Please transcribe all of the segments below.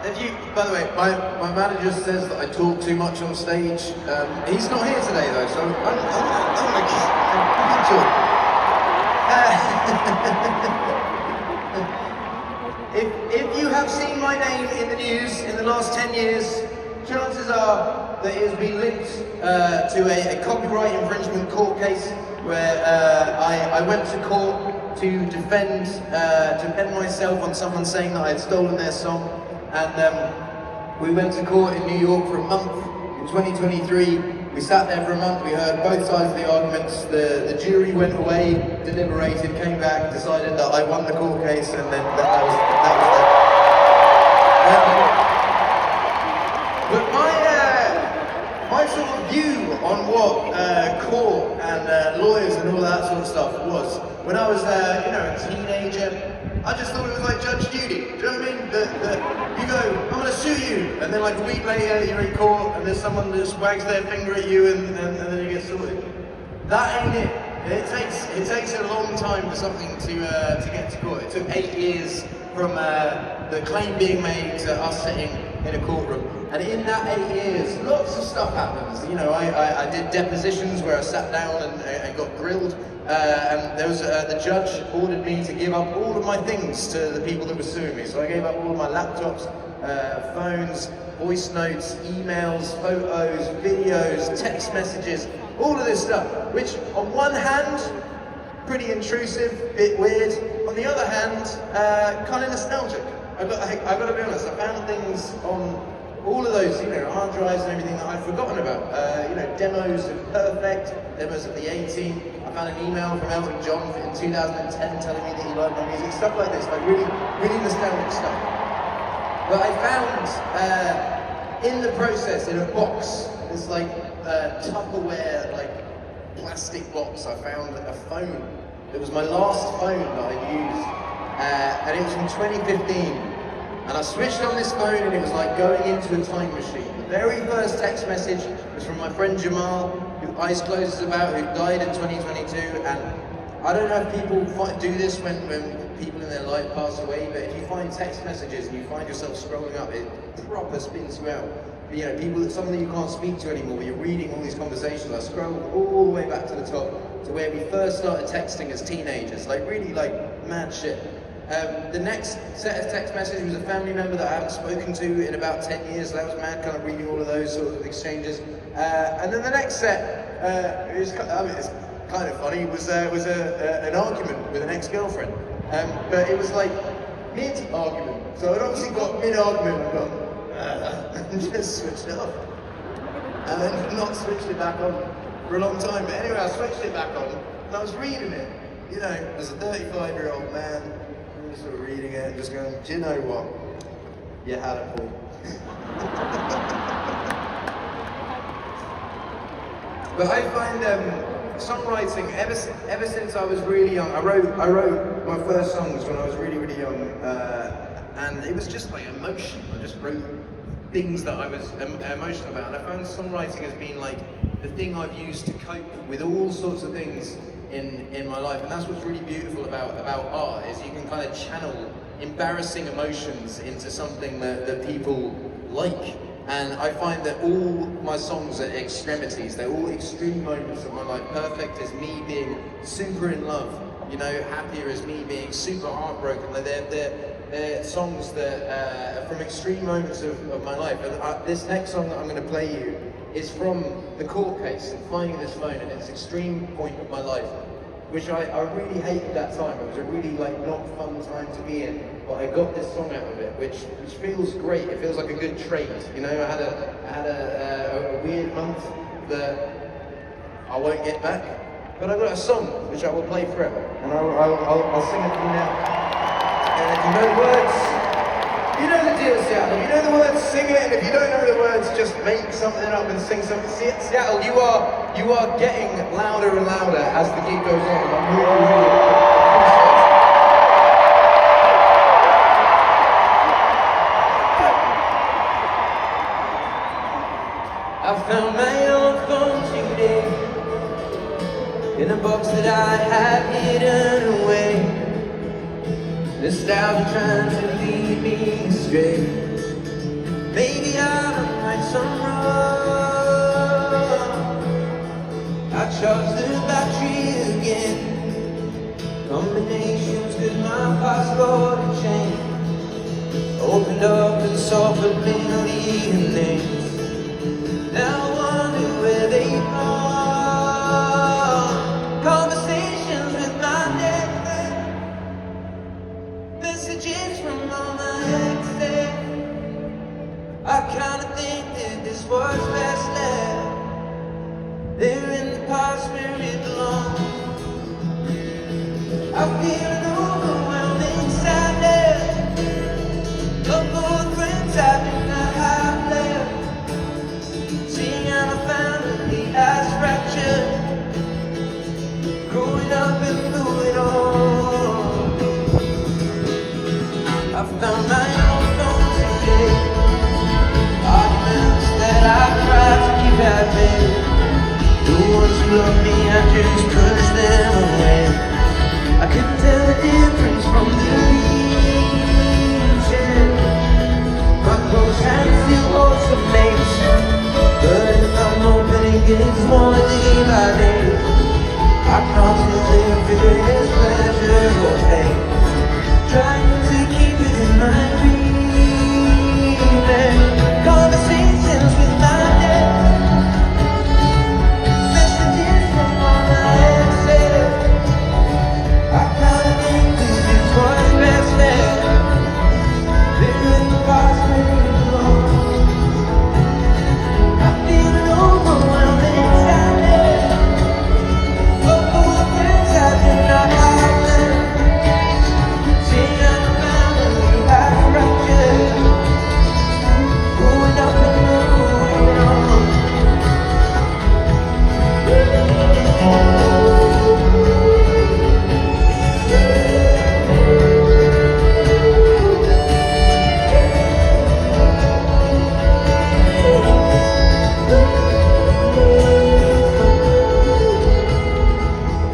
If you, by the way, my manager says that I talk too much on stage. He's not here today though, so I'm gonna talk. If you have seen my name in the news in the last 10 years, chances are that it has been linked to a copyright infringement court case where I went to court to defend myself on someone saying that I had stolen their song, and we went to court in New York for a month in 2023. We sat there for a month, we heard both sides of the arguments, the jury went away, deliberated, came back, decided that I won the court case, and then that was that. But my sort of view on what court and lawyers and all that sort of stuff was, when I was a teenager, I just thought it was like Judge Judy. Do you know what I mean? That you go, I'm gonna sue you, and then like a week later you're in court and there's someone that just wags their finger at you and then you get sorted. That ain't it. It takes a long time for something to get to court. It took 8 years from the claim being made to us sitting in a courtroom. And in that 8 years, lots of stuff happens. You know, I did depositions where I sat down and got grilled. And there was the judge ordered me to give up all of my things to the people that were suing me. So I gave up all of my laptops, phones, voice notes, emails, photos, videos, text messages, all of this stuff, which on one hand, pretty intrusive, bit weird. On the other hand, kind of nostalgic. I got to be honest, I found things on all of those, hard drives and everything that I'd forgotten about. Demos of Perfect, demos of the A-Team. I found an email from Elton John in 2010 telling me that he liked my music, stuff like this, like really, really nostalgic stuff. But I found in the process, in a box, this like Tupperware, like plastic box, I found a phone. It was my last phone that I used, and it was from 2015. And I switched on this phone and it was like going into a time machine. The very first text message was from my friend Jamal, who Eyes Closed is about, who died in 2022. And I don't know if people do this when people in their life pass away, but if you find text messages and you find yourself scrolling up, it proper spins you out. People, someone that you can't speak to anymore, but you're reading all these conversations. I scrolled all the way back to the top to where we first started texting as teenagers, like really like mad shit. The next set of text messages was a family member that I haven't spoken to in about 10 years. So that was mad, kind of reading all of those sort of exchanges. And then the next set, it's kind of funny, was an argument with an ex-girlfriend. But it was like mid-argument. So I'd obviously got mid-argument and gone, and just switched it off. And then not switched it back on for a long time. But anyway, I switched it back on and I was reading it. As a 35-year-old man, sort of reading it and just going, do you know what? You had it, Paul. But I find songwriting, ever since I was really young, I wrote my first songs when I was really, really young, and it was just like emotion. I just wrote things that I was emotional about, and I found songwriting has been like the thing I've used to cope with all sorts of things in my life. And that's what's really beautiful about art, is you can kind of channel embarrassing emotions into something that people like. And I find that all my songs are extremities. They're all extreme moments of my life. Perfect is me being super in love. Happier is me being super heartbroken. They're songs that are from extreme moments of my life. And this next song that I'm going to play you is from the court case and finding this phone, and it's an extreme point of my life, which I really hated that time. It was a really not fun time to be in, but I got this song out of it, which feels great. It feels like a good trade. I had a weird month that I won't get back, but I got a song which I will play forever, and I'll sing it to you now. And if you know the words, you know the deal, Seattle. If you know the words, sing it, and if you don't know the words, just make something up and sing something. Seattle, you are getting louder and louder as the gig goes on. I'm really I found my old phone today in a box that I had hidden away. Nostalgia trying to lead me astray. out and right some wrong. I charged the battery again. Combinations with my passport and chain. Opened up and saw familiar names. Now I wonder where they are. Conversations with my dead friend. Messages from all my exes. I kinda think that this was best left. They're in the past where it belongs. I feel an overwhelming sadness. Of all the friends I do not have left. Seeing how my family has fractured. Growing up and moving on. I found my own phone today. Arguments that I tried to keep having. The ones who love me, I just pushed them away. I couldn't tell the difference from the reason. My close hands still hold some mates. But if I'm opening gates one day by day, I contemplate various pleasure or pain. Trying to keep it in my breathing. Conversations with my dead. Messages from all my exes. I kinda think that it was best left. They're in the past where it belongs. I feel an overwhelming sadness. Of all the friends I did not have left. Seeing how the family has fractured. Growing up and moving on.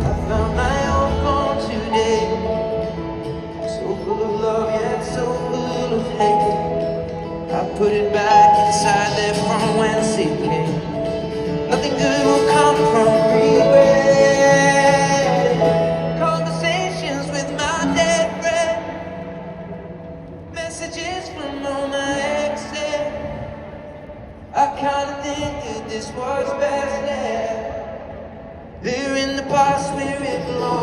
I found my old phone today. So full of love, yet so full of hate. I put it back inside there from whence it came. Nothing good will come from regret. Conversations with my dead friend. Messages from all my exes. I kinda think that this was best left. They're in the past where it belongs.